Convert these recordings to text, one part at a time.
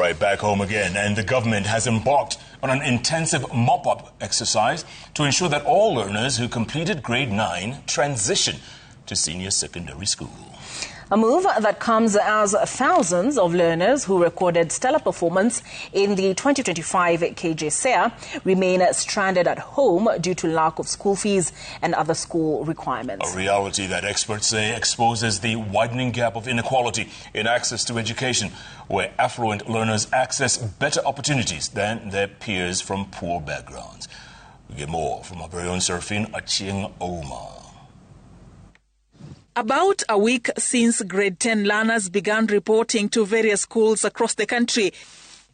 Right, back home again, and the government has embarked on an intensive mop-up exercise to ensure that all learners who completed grade 9 transition to senior secondary school. A move that comes as thousands of learners who recorded stellar performance in the 2025 KJSEA remain stranded at home due to lack of school fees and other school requirements. A reality that experts say exposes the widening gap of inequality in access to education, where affluent learners access better opportunities than their peers from poor backgrounds. We get more from our very own Serafin Achieng Oma. About a week since grade 10 learners began reporting to various schools across the country,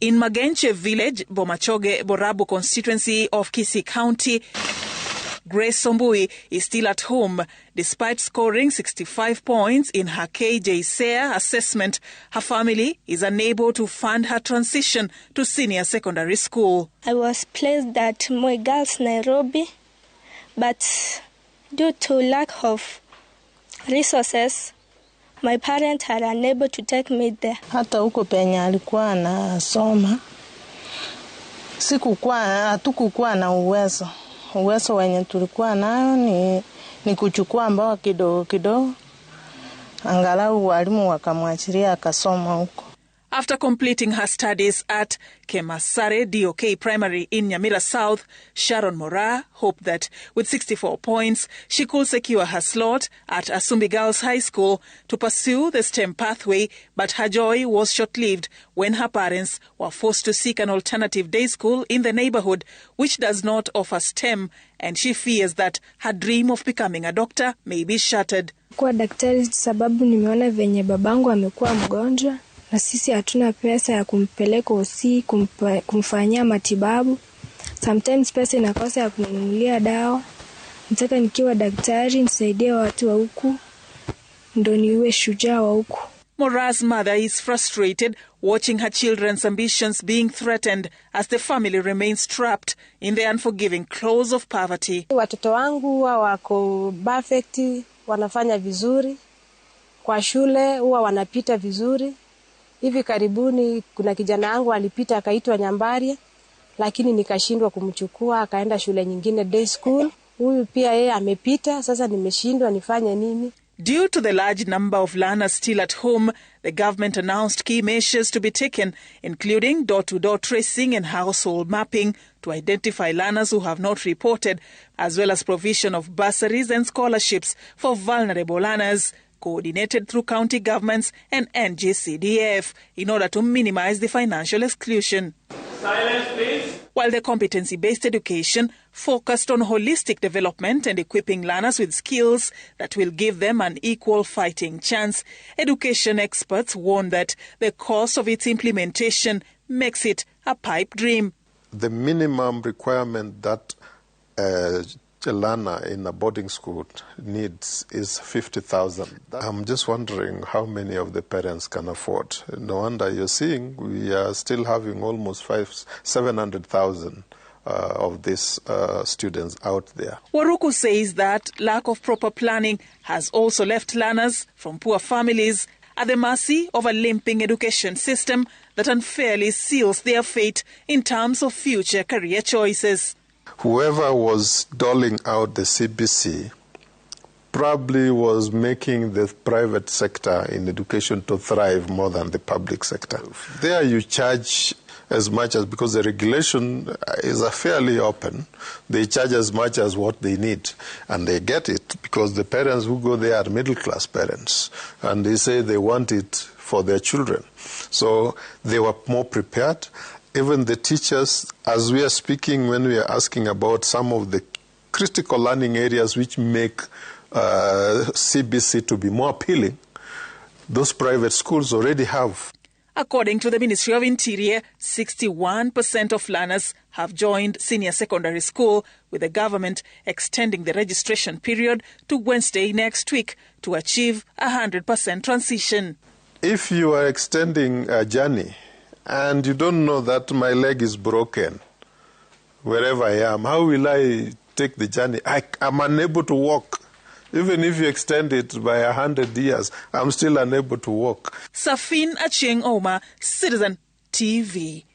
in Magenche village, Bomachoge, Borabu constituency of Kisii County, Grace Sombui is still at home. Despite scoring 65 points in her KJSEA assessment, her family is unable to fund her transition to senior secondary school. I was placed at Moi Girls, Nairobi, but due to lack of resources, my parents are unable to take me there. Hata huko penye alikuwa anasoma hatukukuwa na uwezo wenye tulikuwa nayo ni kuchukua mbao kidogo kidogo, angalau walimu wakamwachilia akasoma huko. After completing her studies at Kemasare DOK Primary in Nyamira South, Sharon Mora hoped that with 64 points, she could secure her slot at Asumbi Girls High School to pursue the STEM pathway, but her joy was short-lived when her parents were forced to seek an alternative day school in the neighborhood, which does not offer STEM, and she fears that her dream of becoming a doctor may be shattered. Kuwa daktari sababu nimeona venye babangu amekuwa mgonjwa. Na sisi hatuna pesa ya kumpeleka hosi kumfanyia matibabu. Sometimes pesa inakosa ya kununulia dawa. Nataka nikiwa daktari nisaidie watu wa huku ndo niwe shujaa wa huku. Mora's mother is frustrated watching her children's ambitions being threatened as the family remains trapped in the unforgiving claws of poverty. Watoto wangu wako perfect, wanafanya vizuri. Kwa shule huwa wanapita vizuri. Hivi karibuni kuna kijana wangu alipita akaitwa Nyambari, lakini nikashindwa kumchukua akaenda shule nyingine day school. Huyu pia yeye amepita, sasa nimeshindwa nifanye nini? Due to the large number of learners still at home, the government announced key measures to be taken, including door-to-door tracing and household mapping to identify learners who have not reported, as well as provision of bursaries and scholarships for vulnerable learners, coordinated through county governments and NGCDF in order to minimize the financial exclusion. Silence, please. While the competency-based education focused on holistic development and equipping learners with skills that will give them an equal fighting chance, education experts warn that the cost of its implementation makes it a pipe dream. The minimum requirement that a learner in a boarding school needs is 50,000. I'm just wondering how many of the parents can afford. No wonder you're seeing we are still having almost 700,000 of these students out there. Waruku says that lack of proper planning has also left learners from poor families at the mercy of a limping education system that unfairly seals their fate in terms of future career choices. Whoever was doling out the CBC probably was making the private sector in education to thrive more than the public sector. There you charge as much as, because the regulation is fairly open, they charge as much as what they need. And they get it because the parents who go there are middle-class parents. And they say they want it for their children. So they were more prepared. Even the teachers, as we are speaking, when we are asking about some of the critical learning areas which make CBC to be more appealing, those private schools already have. According to the Ministry of Interior, 61% of learners have joined senior secondary school, with the government extending the registration period to Wednesday next week to achieve 100% transition. If you are extending a journey, and you don't know that my leg is broken wherever I am, how will I take the journey? I'm unable to walk. Even if you extend it by 100 years, I'm still unable to walk. Safin Achieng Oma, Citizen TV.